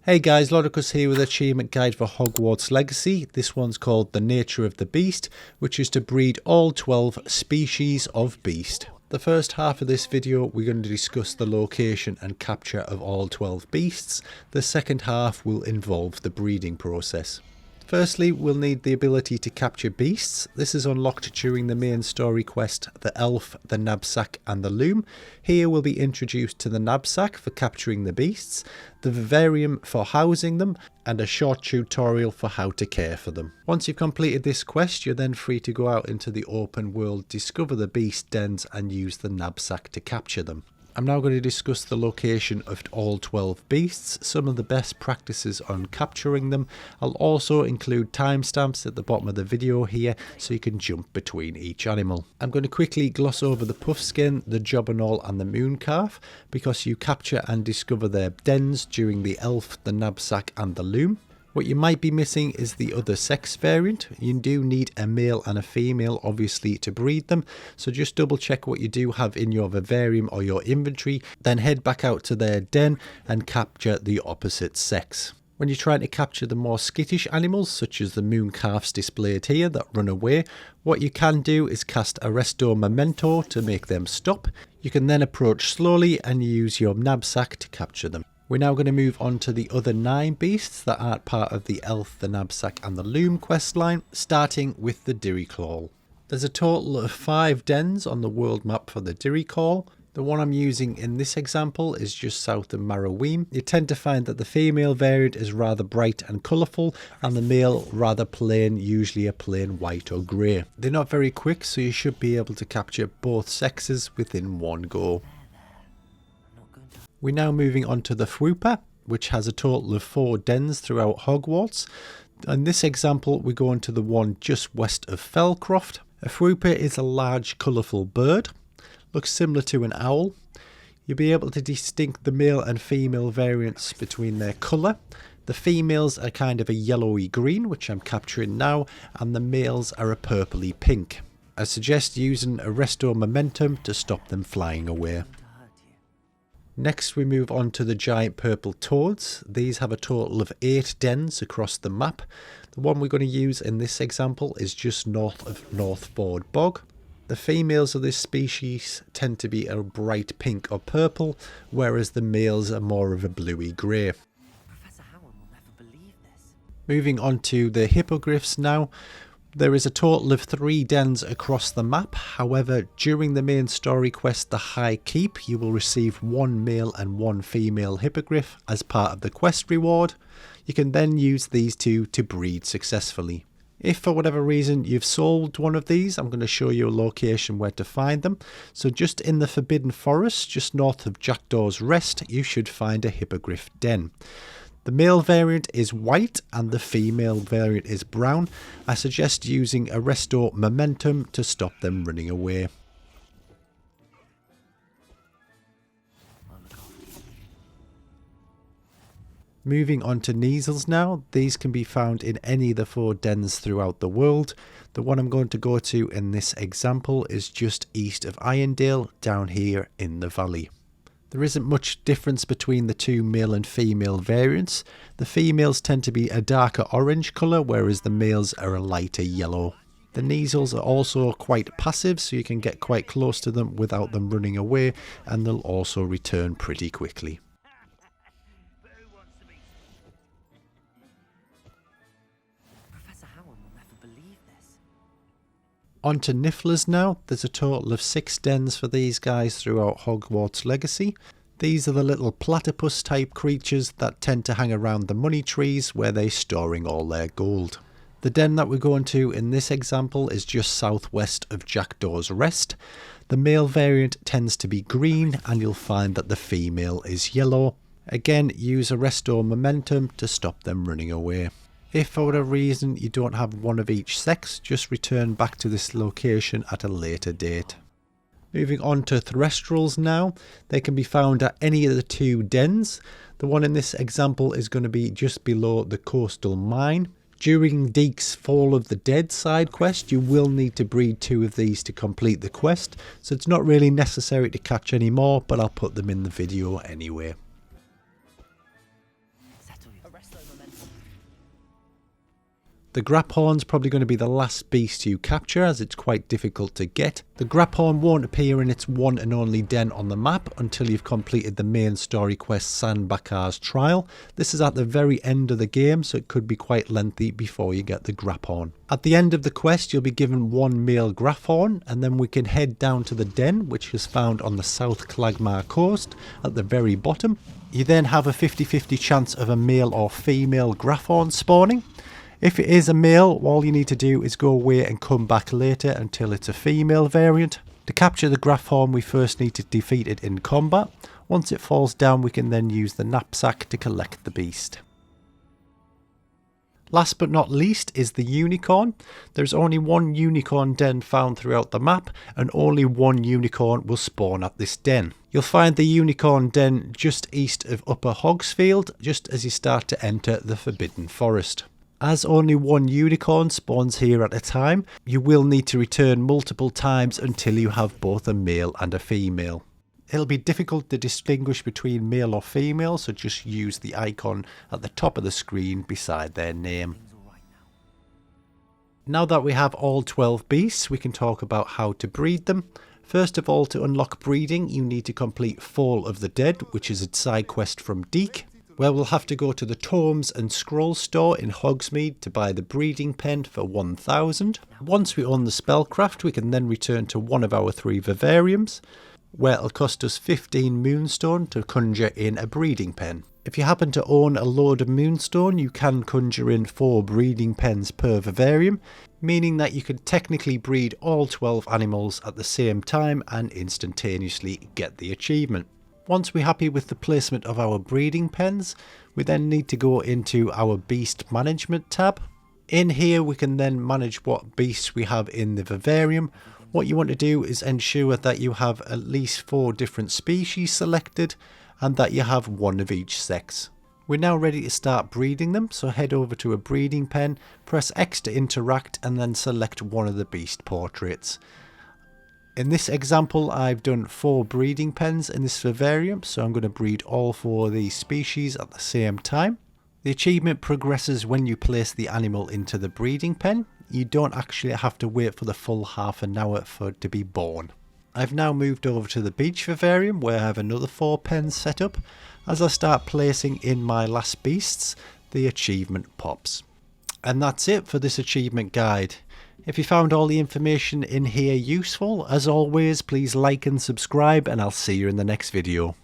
Hey guys, Lodicus here with Achievement Guide for Hogwarts Legacy. This one's called The Nature of the Beast, which is to breed all 12 species of beast. The first half of this video we're going to discuss the location and capture of all 12 beasts. The second half will involve the breeding process. Firstly, we'll need the ability to capture beasts. This is unlocked during the main story quest, the Elf, the Nab-Sack and the Loom. Here we'll be introduced to the Nab-Sack for capturing the beasts, the vivarium for housing them, and a short tutorial for how to care for them. Once you've completed this quest, you're then free to go out into the open world, discover the beast dens and use the Nab-Sack to capture them. I'm now going to discuss the location of all 12 beasts, some of the best practices on capturing them. I'll also include timestamps at the bottom of the video here so you can jump between each animal. I'm going to quickly gloss over the Puffskein, the Jobberknoll and the Mooncalf because you capture and discover their dens during the Elf, the Nab-Sack and the Loom. What you might be missing is the other sex variant. You do need a male and a female obviously to breed them, so just double check what you do have in your vivarium or your inventory, then head back out to their den and capture the opposite sex. When you're trying to capture the more skittish animals, such as the Mooncalfs displayed here that run away, what you can do is cast Arresto Memento to make them stop. You can then approach slowly and use your Nab-Sack to capture them. We're now going to move on to the other 9 beasts that aren't part of the Elf, the Nab-Sack and the Loom questline, starting with the Diricawl. There's a total of 5 dens on the world map for the Diricawl. The one I'm using in this example is just south of Marrowweem. You tend to find that the female variant is rather bright and colourful and the male rather plain, usually a plain white or grey. They're not very quick, so you should be able to capture both sexes within one go. We're now moving on to the Fwooper, which has a total of 4 dens throughout Hogwarts. In this example, we're going to the one just west of Felcroft. A Fwooper is a large, colourful bird. Looks similar to an owl. You'll be able to distinguish the male and female variants between their colour. The females are kind of a yellowy green, which I'm capturing now, and the males are a purpley pink. I suggest using Arresto Momentum to stop them flying away. Next we move on to the giant purple toads. These have a total of 8 dens across the map. The one we're going to use in this example is just north of Northford Bog. The females of this species tend to be a bright pink or purple, whereas the males are more of a bluey grey. Moving on to the hippogriffs now. There is a total of 3 dens across the map. However, during the main story quest, the High Keep, you will receive 1 male and 1 female hippogriff as part of the quest reward. You can then use these 2 to breed successfully. If for whatever reason you've sold one of these, I'm going to show you a location where to find them. So just in the Forbidden Forest, just north of Jackdaw's Rest, you should find a hippogriff den. The male variant is white and the female variant is brown. I suggest using Arresto Momentum to stop them running away. Moving on to Kneazles now. These can be found in any of the 4 dens throughout the world. The one I'm going to go to in this example is just east of Irondale, down here in the valley. There isn't much difference between the 2 male and female variants. The females tend to be a darker orange colour, whereas the males are a lighter yellow. The Kneazles are also quite passive, so you can get quite close to them without them running away, and they'll also return pretty quickly. On to Nifflers now. There's a total of 6 dens for these guys throughout Hogwarts Legacy. These are the little platypus type creatures that tend to hang around the money trees where they're storing all their gold. The den that we're going to in this example is just southwest of Jackdaw's Rest. The male variant tends to be green and you'll find that the female is yellow. Again, use Arresto Momentum to stop them running away. If for whatever reason you don't have one of each sex, just return back to this location at a later date. Moving on to Thestrals now. They can be found at any of the 2 dens. The one in this example is going to be just below the coastal mine. During Deek's Fall of the Dead side quest, you will need to breed 2 of these to complete the quest, so it's not really necessary to catch any more, but I'll put them in the video anyway. The Graphorn's probably going to be the last beast you capture, as it's quite difficult to get. The Graphorn won't appear in its one and only den on the map until you've completed the main story quest Sandbakar's Trial. This is at the very end of the game, so it could be quite lengthy before you get the Graphorn. At the end of the quest you'll be given one male Graphorn, and then we can head down to the den, which is found on the South Clagmar coast at the very bottom. You then have a 50-50 chance of a male or female Graphorn spawning. If it is a male, all you need to do is go away and come back later until it's a female variant. To capture the Graphorn, we first need to defeat it in combat. Once it falls down, we can then use the Nab-Sack to collect the beast. Last but not least is the unicorn. There's only one unicorn den found throughout the map, and only one unicorn will spawn at this den. You'll find the unicorn den just east of Upper Hogsfield, just as you start to enter the Forbidden Forest. As only one unicorn spawns here at a time, you will need to return multiple times until you have both a male and a female. It'll be difficult to distinguish between male or female, so just use the icon at the top of the screen beside their name. Now that we have all 12 beasts, we can talk about how to breed them. First of all, to unlock breeding, you need to complete Fall of the Dead, which is a side quest from Deek, where we'll have to go to the Tomes and Scrolls store in Hogsmeade to buy the breeding pen for 1000. Once we own the spellcraft, we can then return to one of our 3 vivariums, where it'll cost us 15 moonstone to conjure in a breeding pen. If you happen to own a load of moonstone, you can conjure in 4 breeding pens per vivarium, meaning that you can technically breed all 12 animals at the same time and instantaneously get the achievement. Once we're happy with the placement of our breeding pens, we then need to go into our beast management tab. In here we can then manage what beasts we have in the vivarium. What you want to do is ensure that you have at least 4 different species selected and that you have one of each sex. We're now ready to start breeding them, so head over to a breeding pen, press X to interact, and then select one of the beast portraits. In this example, I've done 4 breeding pens in this vivarium, so I'm going to breed all 4 of these species at the same time. The achievement progresses when you place the animal into the breeding pen. You don't actually have to wait for the full half an hour for it to be born. I've now moved over to the beach vivarium, where I have another 4 pens set up. As I start placing in my last beasts, the achievement pops. And that's it for this achievement guide. If you found all the information in here useful, as always, please like and subscribe, and I'll see you in the next video.